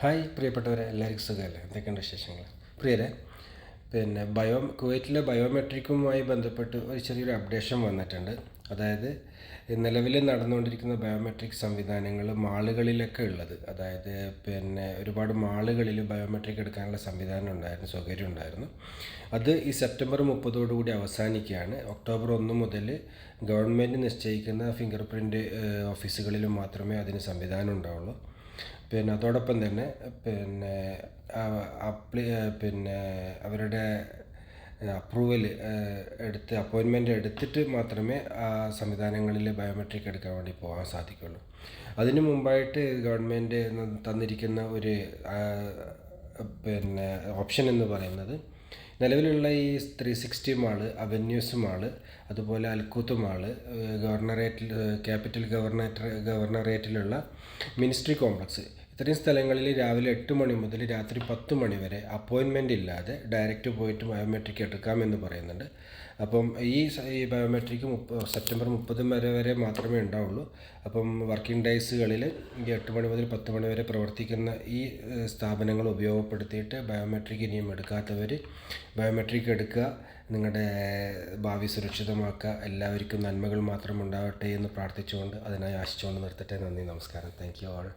Hi പ്രിയപ്പെട്ടവരെ, എല്ലാവർക്കും സുഖമല്ലേ? എന്തൊക്കെയുണ്ട് വിശേഷങ്ങൾ? പ്രിയരെ, കുവൈറ്റിലെ ബയോമെട്രിക്കുമായി ബന്ധപ്പെട്ട് ഒരു ചെറിയൊരു അപ്ഡേഷൻ വന്നിട്ടുണ്ട്. അതായത് നിലവിൽ നടന്നുകൊണ്ടിരിക്കുന്ന ബയോമെട്രിക് സംവിധാനങ്ങൾ മാളുകളിലൊക്കെ ഉള്ളത്, അതായത് ഒരുപാട് മാളുകളിൽ ബയോമെട്രിക് എടുക്കാനുള്ള സംവിധാനം ഉണ്ടായിരുന്നു, സൗകര്യം ഉണ്ടായിരുന്നു. അത് ഈ സെപ്റ്റംബർ 30 അവസാനിക്കുകയാണ്. ഒക്ടോബർ 1 മുതൽ ഗവൺമെൻറ് നിശ്ചയിക്കുന്ന ഫിംഗർ പ്രിൻ്റ് ഓഫീസുകളിൽ മാത്രമേ അതിന് സംവിധാനം ഉണ്ടാവുള്ളൂ. അതോടൊപ്പം തന്നെ അവരുടെ അപ്രൂവൽ അപ്പോയിൻമെൻ്റ് എടുത്തിട്ട് മാത്രമേ ആ സംവിധാനങ്ങളിൽ ബയോമെട്രിക് എടുക്കാൻ വേണ്ടി പോകാൻ സാധിക്കുള്ളൂ. അതിനു മുമ്പായിട്ട് ഗവൺമെൻറ് തന്നിരിക്കുന്ന ഒരു ഓപ്ഷൻ എന്ന് പറയുന്നത്, നിലവിലുള്ള ഈ 360 മാള്, അവന്യൂസ് മാള്, അതുപോലെ അൽക്കൂത്ത് മാള്, ക്യാപിറ്റൽ ഗവർണറേറ്റിലുള്ള മിനിസ്ട്രി കോംപ്ലക്സ്, ഇത്രയും സ്ഥലങ്ങളിൽ രാവിലെ 8 മണി മുതൽ രാത്രി 10 മണി വരെ അപ്പോയിൻമെൻ്റ് ഇല്ലാതെ ഡയറക്റ്റ് പോയിട്ട് ബയോമെട്രിക് എടുക്കാമെന്ന് പറയുന്നുണ്ട്. അപ്പം ഈ ബയോമെട്രിക് സെപ്റ്റംബർ 30 വരെ മാത്രമേ ഉണ്ടാവുള്ളൂ. അപ്പം വർക്കിംഗ് ഡേയ്സുകളിൽ ഈ 8 മണി മുതൽ 10 മണി വരെ പ്രവർത്തിക്കുന്ന ഈ സ്ഥാപനങ്ങൾ ഉപയോഗപ്പെടുത്തിയിട്ട് ബയോമെട്രിക് ഇനിയും എടുക്കാത്തവർ ബയോമെട്രിക് എടുക്കുക. നിങ്ങളുടെ ഭാവി സുരക്ഷിതമാക്കുക. എല്ലാവർക്കും നന്മകൾ മാത്രം ഉണ്ടാവട്ടെ എന്ന് പ്രാർത്ഥിച്ചുകൊണ്ട്, അതിനായി ആശിച്ചുകൊണ്ട് നിർത്തട്ടെ. നന്ദി, നമസ്കാരം. Thank you all.